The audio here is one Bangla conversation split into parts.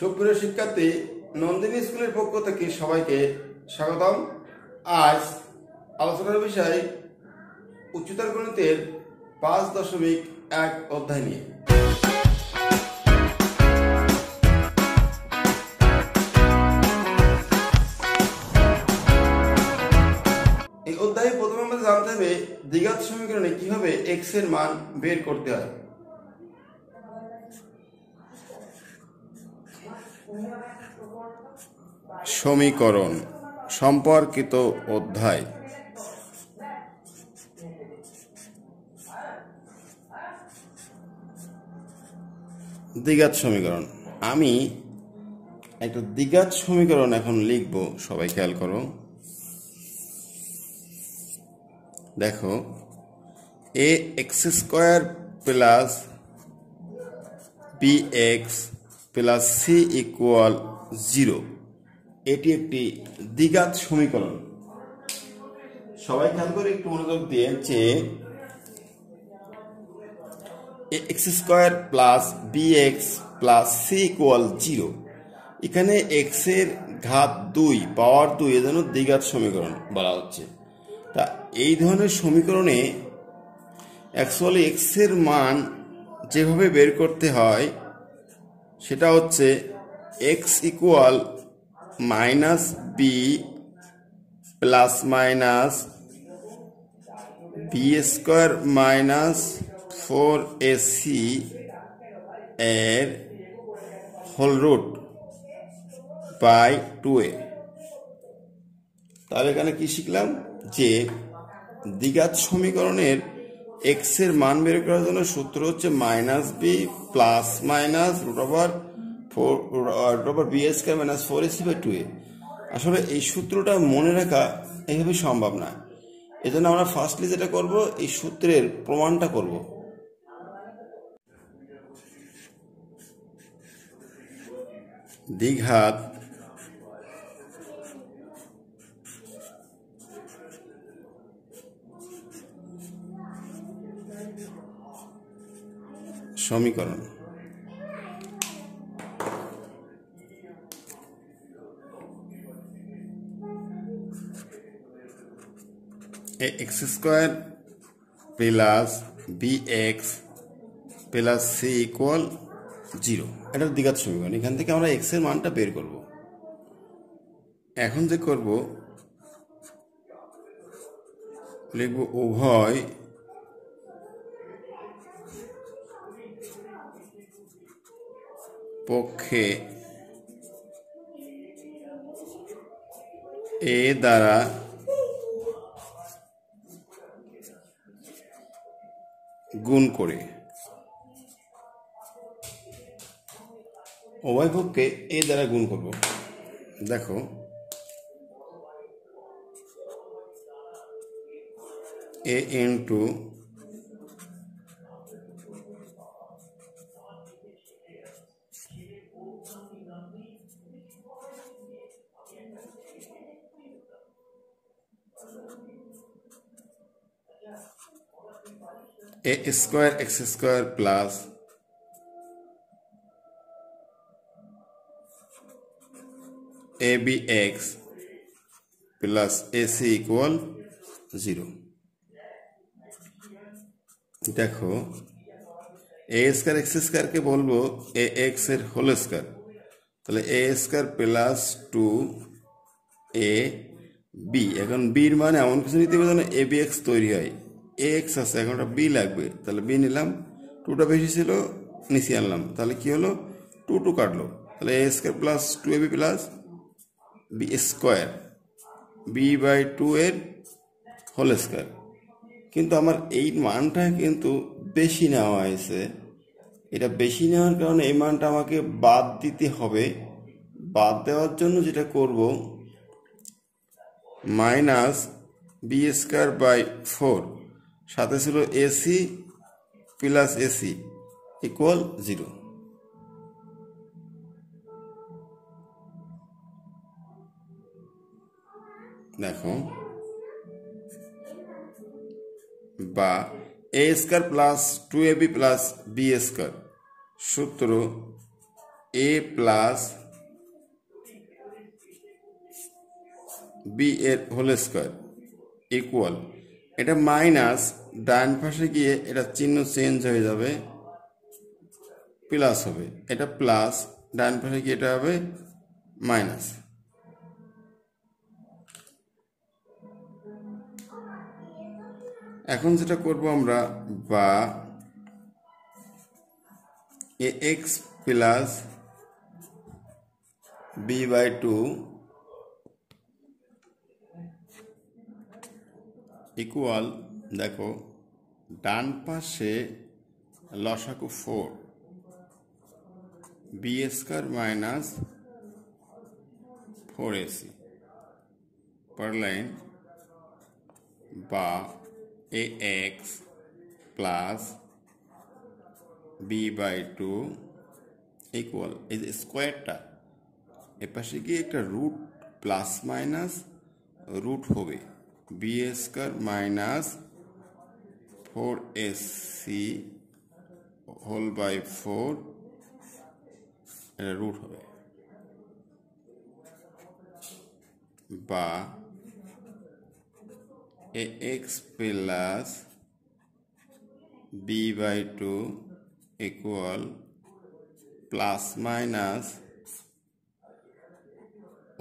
সুপ্রিয় শিক্ষার্থী, নন্দিনী স্কুলের পক্ষ থেকে সবাইকে স্বাগতম। আজ আলোচনার বিষয় উচ্চতর গণিতের 5.1 অধ্যায় নিয়ে। এই অধ্যায়ে প্রথমে আমাদের জানতে হবে দ্বিঘাত সমীকরণে কিভাবে x এর মান বের করতে হয়। সমীকরণ সম্পর্কিত অধ্যায়। দ্বিঘাত সমীকরণ। আমি একটা দ্বিঘাত সমীকরণ এখন লিখব, সবাই খেয়াল করো। দেখো, ax² plus bx plus c equal 0, এটি একটি দ্বিঘাত সমীকরণ। সবাই খেয়াল করে একটু মনোযোগ দিয়ে যে ax² plus bx plus c equal 0, এখানে x এর ঘাত 2 পাওয়ার 2, এজন্য দ্বিঘাত সমীকরণ বলা হচ্ছে। তা এই ধরনের সমীকরণে অ্যাকচুয়ালি x এর মান যেভাবে বের করতে হয় সেটা হচ্ছে x equal minus b plus minus b square minus 4ac এর হোল রুট বাই 2a। তাহলে এখানে কি শিখলাম যে দ্বিঘাত সমীকরণের x এর মান বের করার জন্য সূত্র হচ্ছে minus b plus minus root over b square minus 4ac by 2a। আসলে এই সূত্রটা মনে রাখা এইভাবে সম্ভব না, এজন্য আমরা ফার্স্টলি যেটা করব, এই সূত্রের প্রমাণটা করব। দ্বিঘাত সমীকরণ। ax² plus bx plus c equal 0, এটা দ্বিঘাত সমীকরণ। এখান থেকে আমরা x এর মানটা বের করব। এখন যে করব, লিখব উভয় পক্ষে a দ্বারা গুণ করে, উভয় পক্ষে a দ্বারা গুণ করব। দেখো, a into a² x² plus abx plus ac equal 0। দেখো, a² x² কে বলবো ax এর হোল স্কয়ার, তাহলে a² প্লাস 2ab। এখন বির মানে এমন কিছু নিতে হবে যেন abx তৈরি হয়। ax আছে, এখন একটা b লাগবে, তাহলে b নিলাম, 2টা বেশি ছিল, নিচে আনলাম, তাহলে কি হলো, 2 কাটলো, তাহলে a² plus 2ab plus b square b by 2 এর হোল স্কয়ার। কিন্তু আমার এই মানটা কিন্তু বেশি নেওয়া হয়েছে, এটা বেশি নেওয়ার কারণে এই মানটা আমাকে বাদ দিতে হবে। বাদ দেওয়ার জন্য যেটা করব, মাইনাস বি স্কয়ার বাই 4, সাথে ছিল এসি প্লাস এসি ইকুয়াল 0। দেখো, বা a² plus 2ab plus b² সূত্র এ প্লাস বি এর হোল স্কোয়ার ইকুয়াল, এটা মাইনাস ডান পাশে গিয়ে এটা চিহ্ন চেঞ্জ হয়ে যাবে, প্লাস হবে, এটা প্লাস ডান পাশে গিয়ে এটা হবে মাইনাস। এখন যেটা করব আমরা, বা এ x plus b by two equal, দেখো ডান পাশে লসাগু 4 b square minus 4ac per line, বা এ x plus b by two equal, এই যে স্কোয়ারটা এ পাশে গিয়ে একটা রুট প্লাস মাইনাস রুট হবে, b square minus 4ac whole by 4, এটা রুট হবে, বা এ x plus b by two equal plus minus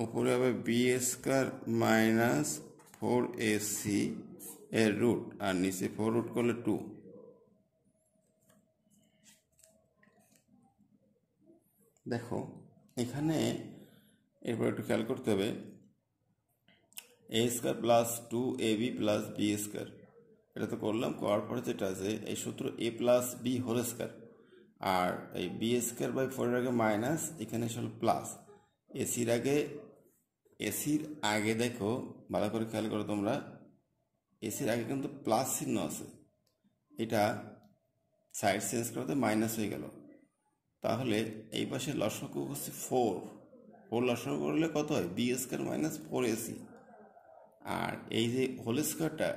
উপরে হবে বি স্কোয়ার মাইনাস 4ac এর রুট, আর নিচে 4 রুট করলে 2। দেখো এখানে এরপর একটু খেয়াল করতে হবে, a square plus 2ab plus b square, এটা তো করলাম, করার পরে যেটা আছে এই সূত্র a plus b whole square, আর এই বি স্কোয়ার বাই 4-এর আগে মাইনাস, এখানে হল প্লাস, এসির আগে দেখো ভালো করে খেয়াল করো তোমরা, এসির আগে কিন্তু প্লাস চিহ্ন আছে, এটা সাইড চেঞ্জ করতে মাইনাস হয়ে গেল, তাহলে এই পাশে লসাগু হচ্ছে 4 লসাগু করলে কত হয়, বি স্কোয়ার মাইনাস 4ac, আর এই যে হোল স্কোয়ারটা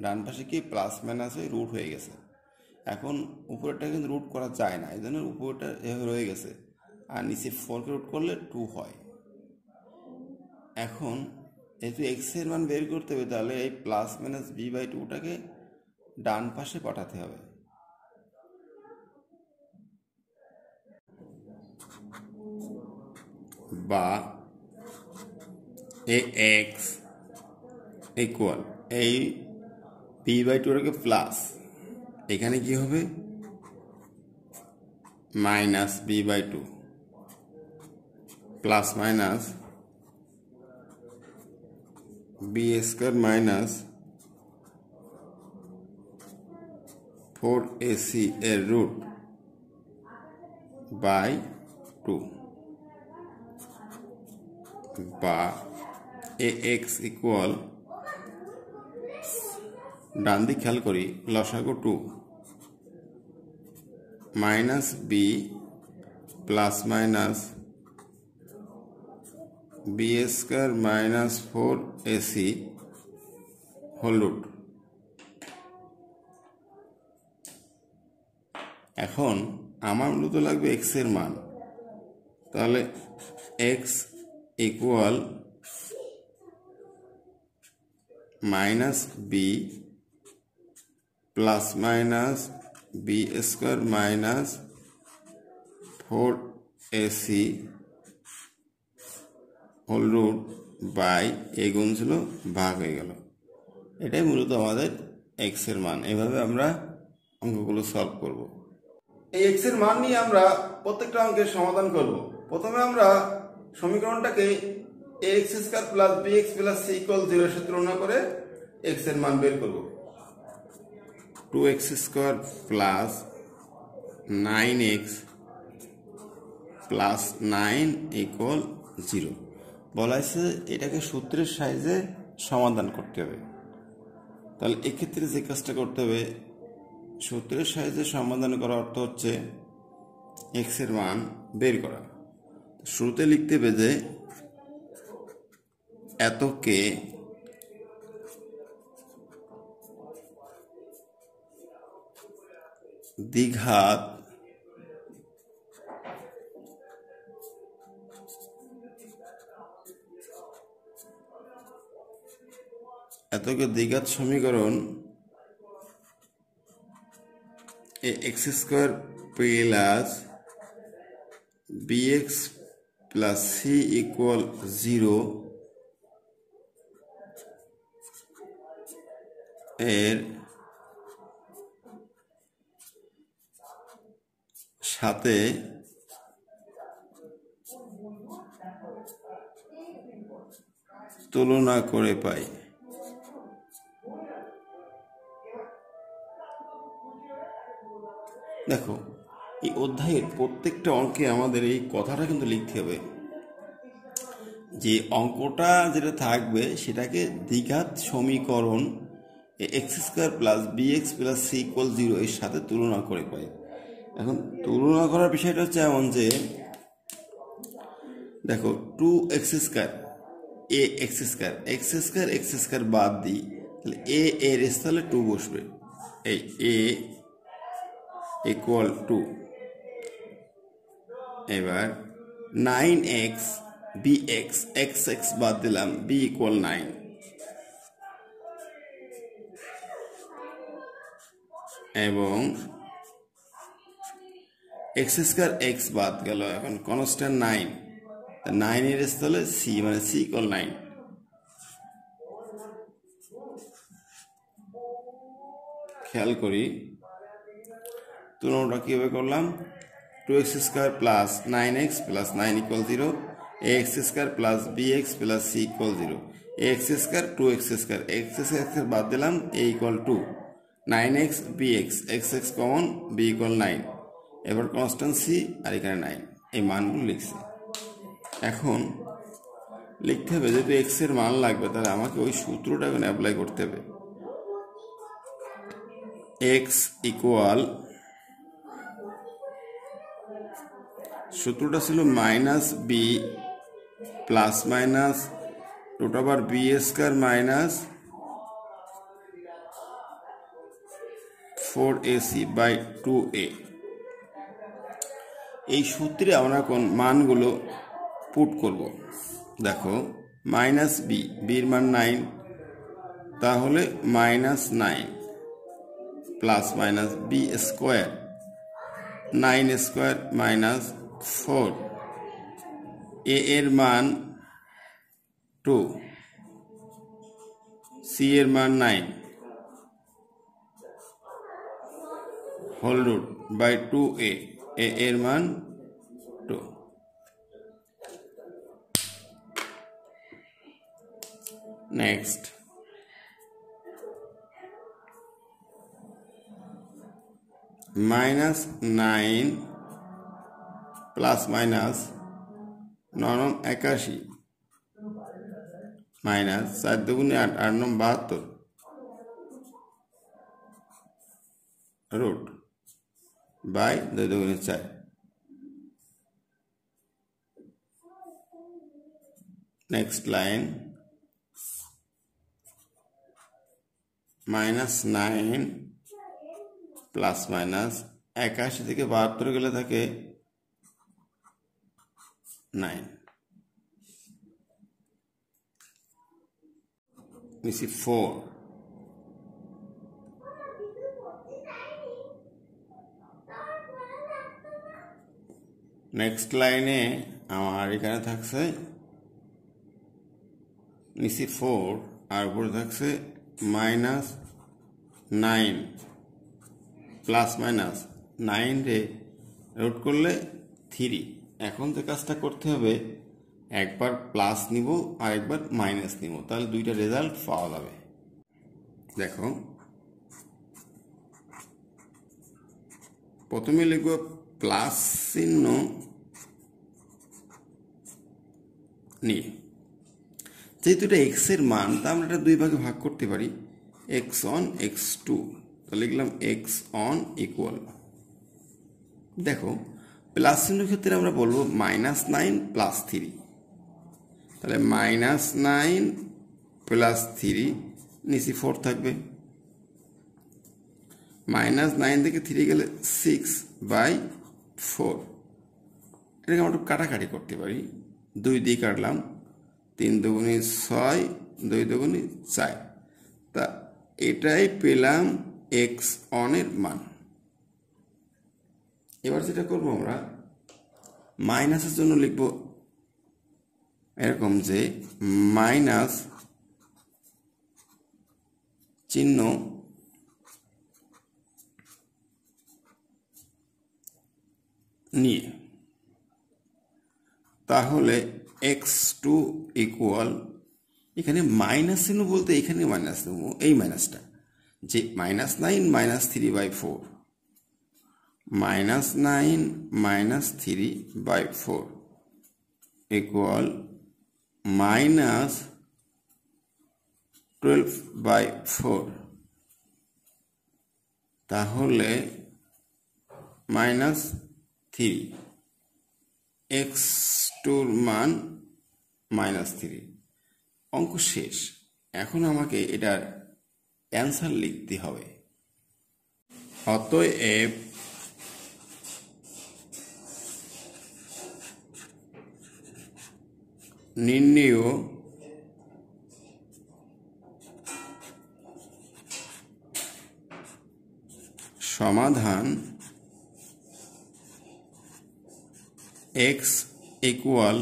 ডান পাশে কি প্লাস মাইনাস হয়ে রুট হয়ে গেছে, এখন উপরেরটা কিন্তু রুট করা যায় না, এই জন্য উপরেরটা এভাবে রয়ে গেছে, আর নিচে 4কে রুট করলে 2 হয়। এখন যেহেতু এক্স এর মান বের করতে হবে, তাহলে এই প্লাস মাইনাস বি বাই 2টাকে ডান পাশে পাঠাতে হবে, বা এ এক্স ইকুয়াল এই বি বাই 2টাকে প্লাস, এখানে কি হবে minus b by 2 plus minus b square minus 4ac এর রুট বাই 2, বা এ এক্স ইকুয়াল, ডান দিক খেয়াল করি, লসাগু 2 minus b plus minus b square minus 4ac whole root. এখন আমার মূলত লাগবে এক্স এর মান, তাহলে x equal minus b plus minus b square minus 4ac whole root by a গুণ ছিল ভাগ হয়ে গেল, এটাই মূলত আমাদের এক্স এর মান। এভাবে আমরা অঙ্কগুলো সলভ করব। এই এক্স এর মান নিয়ে আমরা প্রত্যেকটা অঙ্কের সমাধান করব। প্রথমে আমরা সমীকরণটাকে a x square plus b x plus c equal 0 এর সাথে তুলনা করে এক্স এর মান বের করব। 2x square plus 9x plus 9 equal 0 বলা হয়েছে, এটাকে সূত্রের সাহায্যে সমাধান করতে হবে। তাহলে এক্ষেত্রে যে কাজটা করতে হবে, সূত্রের সাহায্যে সমাধান করার অর্থ হচ্ছে এক্স এর মান বের করা। শুরুতে লিখতে হবে যে এতকে দ্বিঘাত এতকে দ্বিঘাত সমীকরণ x square plus b x plus c equal 0 এর সাথে তুলনা করে পাই। দেখো এই অধ্যায়ের প্রত্যেকটা অঙ্কে আমাদের এই কথাটা কিন্তু লিখতে হবে যে অঙ্কটা যেটা থাকবে সেটাকে দ্বিঘাত সমীকরণ x square plus b x plus c equal 0 এর সাথে তুলনা করে পাই। এখন তুলনা করার বিষয়টা হচ্ছে এমন যে দেখো 2x স্কোয়ার এ এক্স স্কোয়ার বাদ দিই, তাহলে এর স্থলে 2 বসবে, এই এ ইকুয়াল 2। এবার 9x bx x বাদ দিলাম, b ইকুয়াল 9। এবং এক্স স্কোয়ার এক্স বাদ গেল, এখন কনস্ট্যান্ট 9, 9 এর স্থলে সি, মানে সি ইকুয়াল 9। খেয়াল করি তুলনাটা কিভাবে করলাম। 2x square plus 9x plus 9 equal 0, ax square plus bx plus c equal 0, ax square 2x square বাদ দিলাম, a equal 2, 9x bx x common, b equal 9। এবার কনস্ট্যান্ট c আর এখানে 9, এই মানগুলো লিখছি। এখন লিখতে হবে যেহেতু x এর মান লাগবে তাহলে আমাকে ওই সূত্রটা এখানে অ্যাপ্লাই করতে হবে। x ইকুয়াল, সূত্রটা ছিল minus b plus minus root over b square minus 4ac by 2a। এই সূত্রে আমরা কোন মানগুলো পুট করব। দেখো মাইনাস বি, বির মান 9, তাহলে minus 9 plus minus b square 9 square minus 4, a এর মান 2, সি এর মান 9 হোল রুট বাই 2a, এ এর মান 2। Next minus 9 plus minus 9 81 minus 4 দুগুণে 8, 8 9 72 রুট বাই 2 দুগুণে 4। Next line minus 9 plus minus 81 থেকে 72 গেলে থাকে 9, নিচে 4। নেক্সট লাইনে আমার এখানে থাকছে নিচে 4 আর উপরে থাকছে মাইনাস 9 প্লাস মাইনাস 9 রে রুট করলে 3। এখন যে কাজটা করতে হবে একবার প্লাস নিব আর একবার মাইনাস নিব, তাহলে দুইটা রেজাল্ট পাওয়া যাবে। দেখো প্রথমে লিখব প্লাস চিহ্ন নিয়ে, যেহেতু এটা এক্স এর মান তা আমরা এটা দুই ভাগে ভাগ করতে পারি, x1 x2, তো লিখলাম x1 ইকুয়াল, দেখো প্লাস চিহ্নের ক্ষেত্রে আমরা বলবো -9 প্লাস 3, তাহলে -9 প্লাস 3 নিচে 4 থাকবে, -9 থেকে 3 গেলে 6/4। এটাকে আমরা একটু কাটাকাটি করতে পারি, 2 দিয়ে কাটলাম, 3 দুগুণে 6, 2 দুগুণে 4, এটাই পেলাম এক্স অনের মান। এবার যেটা করবো আমরা মাইনাসের জন্য লিখব এরকম যে মাইনাস চিহ্ন নিয়ে, তাহলে x2 ইকুয়াল, এখানে মাইনাস চিহ্ন বলতে এখানে মাইনাস নেব, এই মাইনাসটা যে -9 -3/4 -9 -3/4 ইকুয়াল -12/4, তাহলে -3, x2-র মান -3। অঙ্ক শেষ। এখন আমাকে এটার অ্যান্সার লিখতে হবে। অতএব নির্ণেয় সমাধান x ইকুয়াল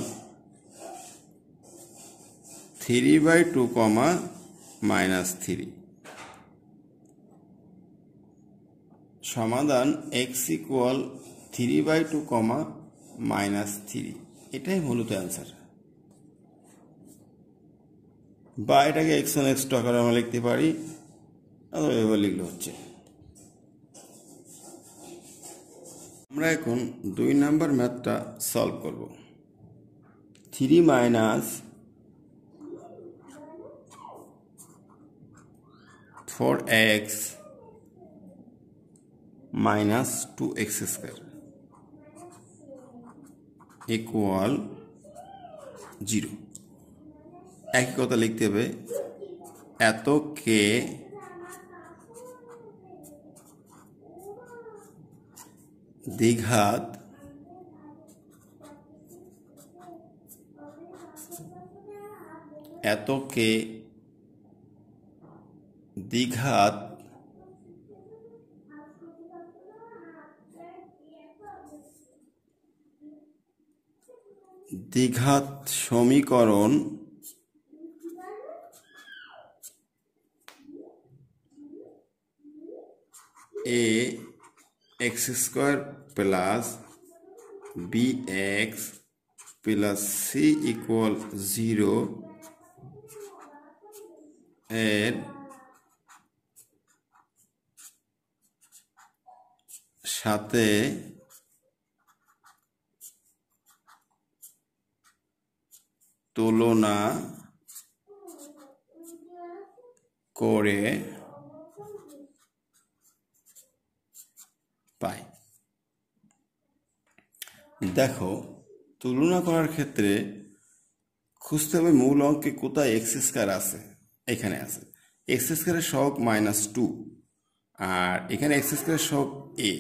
3/2, -3। সমাধান x ইকুয়াল 3/2, -3, এটাই মূলত অ্যান্সার। বা এটাকে x1 x2 আকারে আমরা লিখতে পারি, এবার লিখলে হচ্ছে। আমরা এখন 2 নাম্বার ম্যাথটা সলভ করব। 3 - 4x - 2x² ইকুয়াল 0। একই কথা লিখতে হবে, এতকে দ্বিঘাত দ্বিঘাত সমীকরণ ax² plus bx plus c equal 0 এর সাথে তুলনা করে পাই। দেখো, তুলনা করার ক্ষেত্রে খুঁজতে হবে মূল অঙ্কে কোথায় x² আছে। এখানে আছে x² এর সহগ -2, আর এখানে x² এর সহগ a।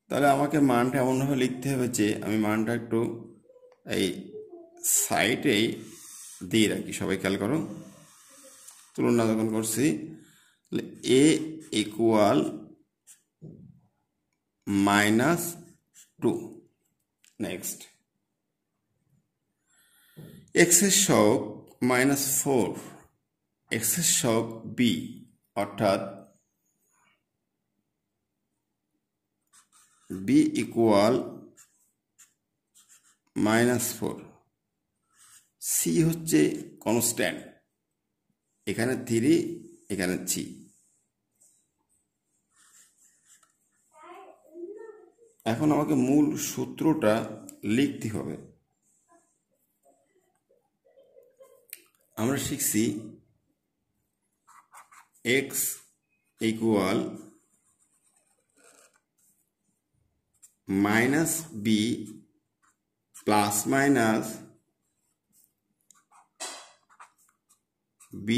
তাহলে আমাকে মানটা এমনভাবে লিখতে হবে যে আমি মানটা একটু এই সাইডেই দিয়ে রাখি। সবাই খেয়াল করো, তুলনা যখন করছি a ইকুয়াল -2। নেক্সট, x এর সহগ -4, x এর সহগ b, অর্থাৎ b ইকুয়াল -4। c হচ্ছে কনস্ট্যান্ট, এখানে 3, এখানে 3। এখন আমাকে মূল সূত্রটা লিখতে হবে। আমরা শিখছি x equal -b plus minus b²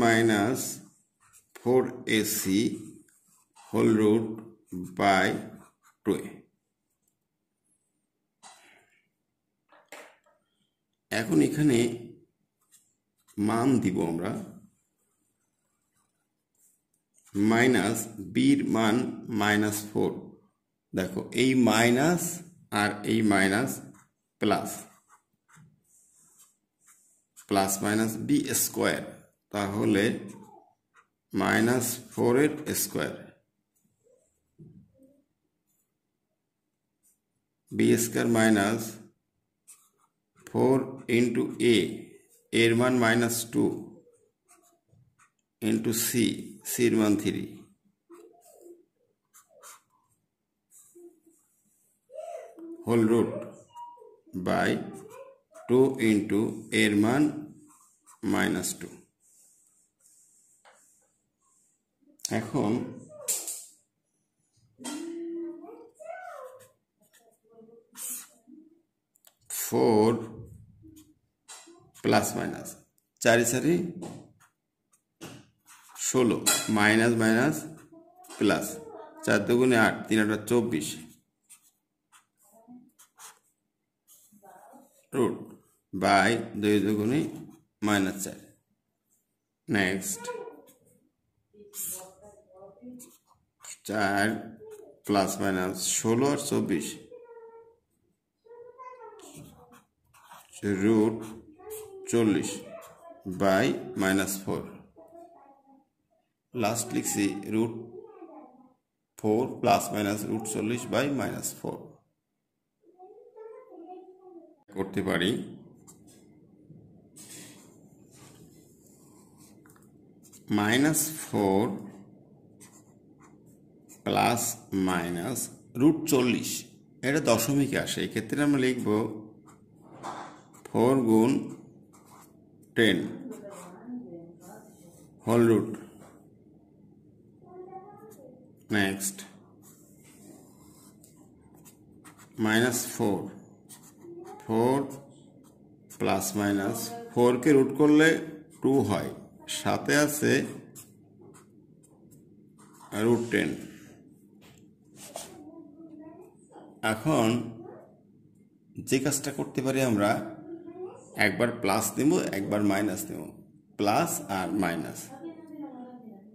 minus 4ac whole root by 2। এখন এখানে মান দিব আমরা মাইনাস বির মান -4। দেখো এই মাইনাস আর এই minus plus, plus minus b square, তাহলে -4 এর স্কোয়ার, বি স্কোয়ার -4 ইন্টু এর মান -2 ইন্টু সির মান 3, হোল রুট বাই 2 ইন্টু এর মান -2। এখন four plus minus 4 4 16, minus minus plus, 4 দুগুণে 8, 3 8 24, রুট বাই 2 দুগুণে -4। নেক্সট 4 প্লাস মাইনাস 16 আর 24, রুট 40 বাই -4। লাস্ট লিখছি root 4 plus minus root 40 by -4। করতে পারি -4 প্লাস মাইনাস রুট 40, এটা দশমিকে আসে, এই ক্ষেত্রে আমরা লিখব 4 গুণ 10 whole root. Next -4, 4 plus minus 4কে রুট করলে 2 হয়, সাথে আছে রুট 10। এখন যে কাজটা করতে পারি আমরা, একবার প্লাস নেব একবার মাইনাস নেব, প্লাস আর মাইনাস,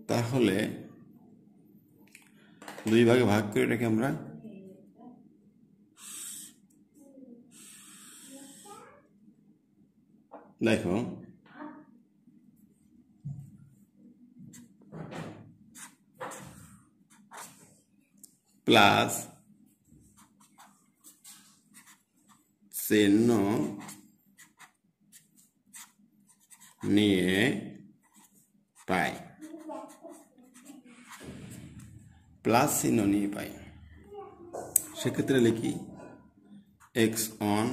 তাহলে 2 ভাগে ভাগ করে এটাকে আমরা দেখো প্লাস চিহ্ন নিয়ে পাই, প্লাস চিহ্ন নিয়ে পাই, সেক্ষেত্রে লিখি x1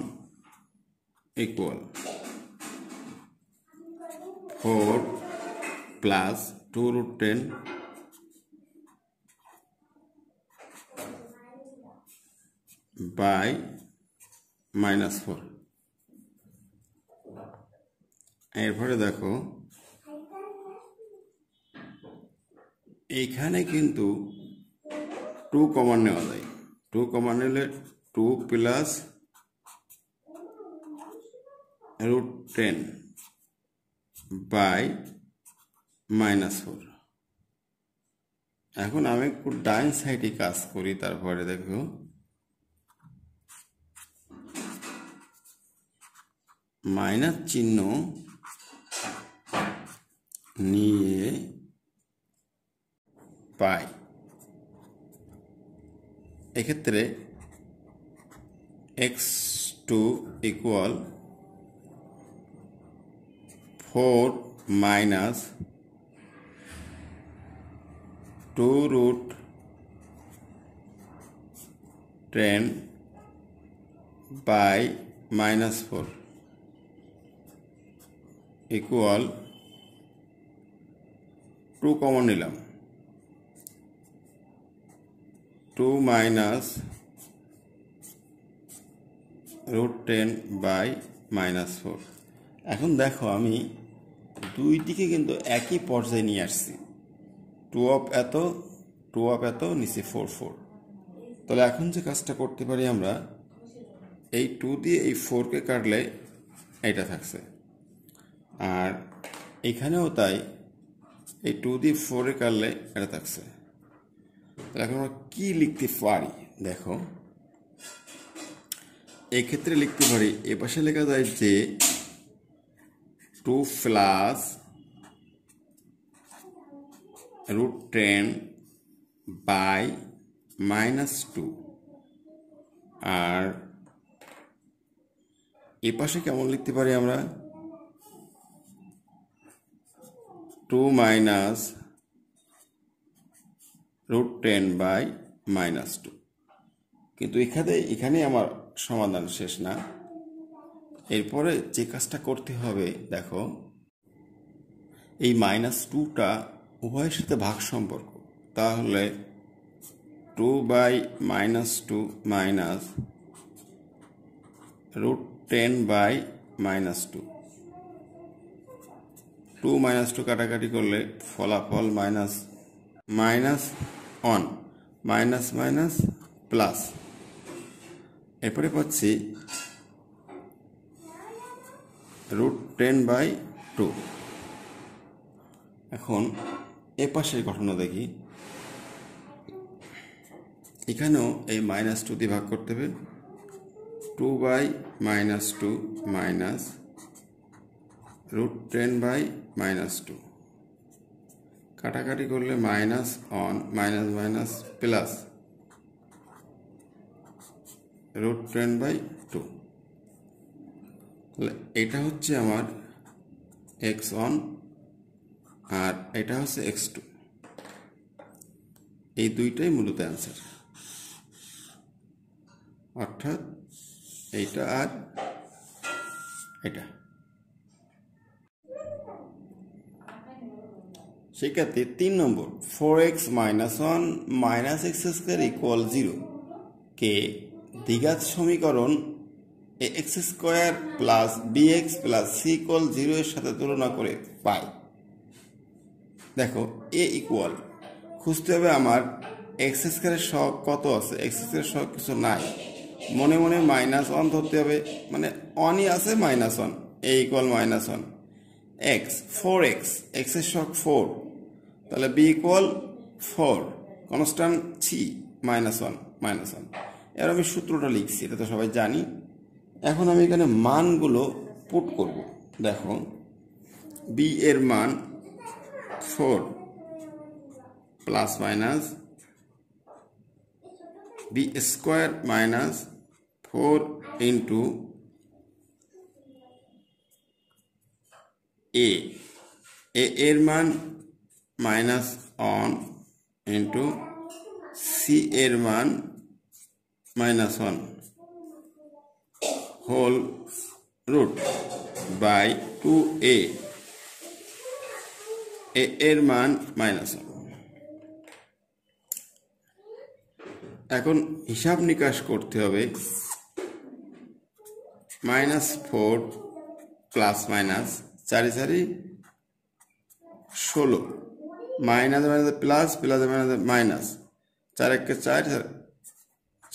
equal 4 plus 2 root 10 by -4। এরপরে দেখো এইখানে কিন্তু 2 কমন নেওয়া যায়, 2 কমন নিলে 2 প্লাস রুট 10 বাই -4। এখন আমি একটু ডাইন সাইডে কাজ করি, তারপরে দেখো মাইনাস চিহ্ন নিয়ে পাই, এক্ষেত্রে x2 equal 4 minus 2 root 10 by -4 equal 2 common নিলাম, 2 মাইনাস রুট 10 বাই -4। এখন দেখো আমি দুই দিকে কিন্তু একই পর্যায়ে নিয়ে আসছি, 2 অফ এত নিচে 4 4। তাহলে এখন যে কাজটা করতে পারি আমরা, এই 2 দিয়ে এই 4কে কাটলে এটা থাকছে, আর এখানেও তাই, এই 2 দিয়ে 4 এ কাটলে এটা থাকছে। তাহলে এখন আমরা কি লিখতে পারি দেখো, এই ক্ষেত্রে লিখতে পারি এ পাশে লেখা যায় যে 2 প্লাস √10 বাই -2, আর এ পাশে কেমন লিখতে পারি আমরা 2 মাইনাস √10 বাই -2। কিন্তু এখানে আমার সমাধান শেষ না, এরপরে যে কাজটা করতে হবে দেখো, এই -2টা উভয়ের সাথে ভাগ সম্পর্ক, তাহলে 2 বাই -2 মাইনাস √10 বাই -2, 2 -2 কাটাকাটি করলে ফলাফল -1, মাইনাস মাইনাস প্লাস, এরপরে পাচ্ছি √10 বাই 2। এখন এ পাশের ঘটনা দেখি, এখানেও এই -2 দিয়ে ভাগ করতে হবে, 2 বাই -2 মাইনাস √10 বাই -2, কাটাকাটি করলে -1, মাইনাস মাইনাস প্লাস √10 বাই 2। তাহলে এটা হচ্ছে আমার x1 আর এটা হচ্ছে x2, এই দুইটাই মূলত অ্যান্সার, অর্থাৎ এইটা আর এটা। সেক্ষেত্রে 3 নম্বর 4x - 1 - x² = 0 কে দ্বিঘাত সমীকরণ ax² plus bx plus c = 0 এর সাথে তুলনা করে পাই। দেখো a ইকুয়াল খুঁজতে হবে আমার x² এর সহগ কত আছে, x² এর সহগ কিছু নাই, মনে মনে -1 ধরতে হবে, মানে 1ই আছে -1, a equal -1, x 4x, x এর সহগ 4, তাহলে b ইকুয়াল 4, কনস্ট্যান্ট c -1। এর আমি সূত্রটা লিখছি, এটা তো সবাই জানি। এখন আমি এখানে মানগুলো পুট করব। দেখো b এর মান 4 plus minus b² minus 4 into a এর মান -1 ইন্টু c এর মান -1 হোল রুট বাই 2a এর মান -1। এখন হিসাব নিকাশ করতে হবে, -4 plus minus 4 4 16, minus minus plus, plus minus minus, 4 1 4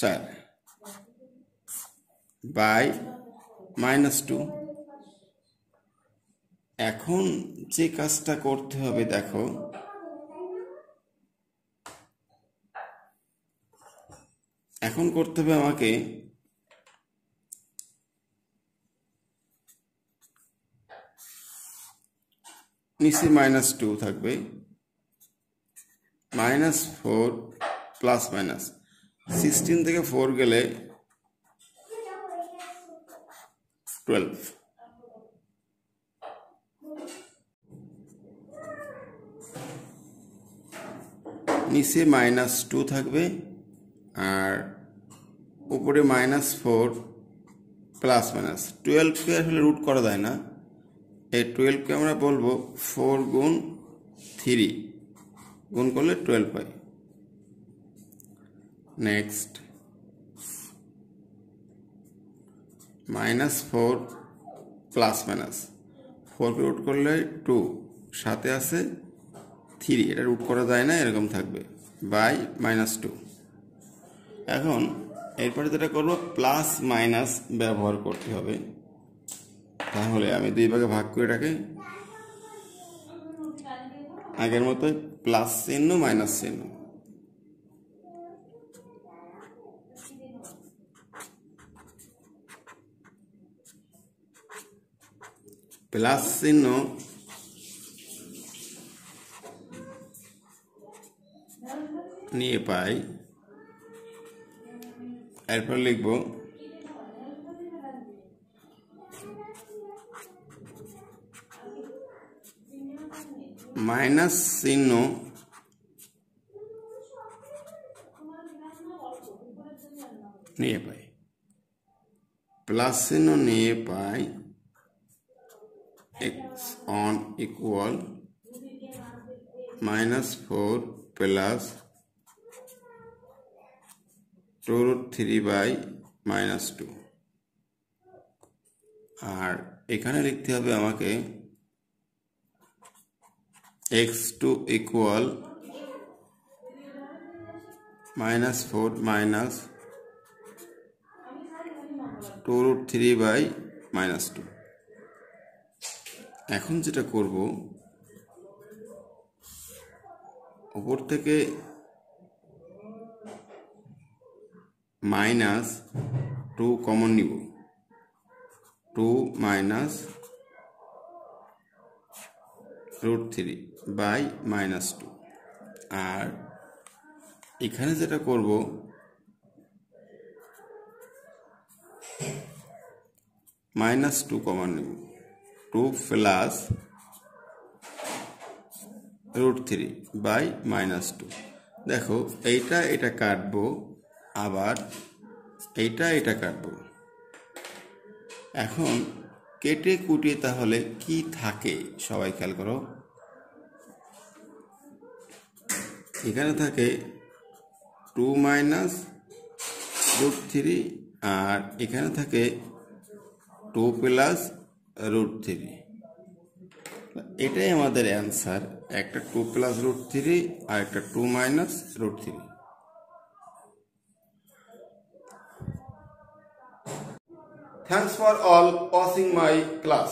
4 by -2। এখন যে কাজটা করতে হবে দেখো, এখন করতে হবে আমাকে নিচে -2 থাকবে, -4 প্লাস মাইনাস 16 থেকে 4 গেলে 12, নিচে -2 থাকবে আর উপরে -4 প্লাস মাইনাস 12কে আসলে রুট করা যায় না, এই 12কে আমরা বলবো 4 গুণ 3, গুণ করলে 12 পাই। নেক্সট -4 প্লাস মাইনাস 4কে রুট করলে 2, সাথে আছে 3, এটা রুট করা যায় না, এরকম থাকবে, বাই -2। এখন এরপরে যেটা করবো প্লাস মাইনাস ব্যবহার করতে হবে, তাহলে আমি 2 ভাগে ভাগ করে এটাকে আগের মতো প্লাস চিহ্ন মাইনাস চিহ্ন। প্লাস চিহ্ন নিয়ে পাই, এরপর লিখব মাইনাস চিহ্ন নিয়ে পাই, প্লাস চিহ্ন নিয়ে পাই x on equal -4 plus 2√3/-2। আর এখানে লিখতে হবে আমাকে x2 equal -4 minus 2√3/-2। এখন যেটা করব, উপর থেকে -2 কমন নিব, 2 minus √3/-2। আর এখানে যেটা করব, -2 কমন নিব, 2 plus √3/-2। দেখো এইটা এটা কাটবো, আবার এইটা এটা কাটবো। এখন কেটে কুটিয়ে তাহলে কি থাকে সবাই খেয়াল করো। এখানে থাকে 2 minus √3, আর এখানে থাকে 2 plus √3। এটাই আমাদের অ্যান্সার, একটা 2 plus √3 আর একটা 2 minus √3। Thanks for all watching my class.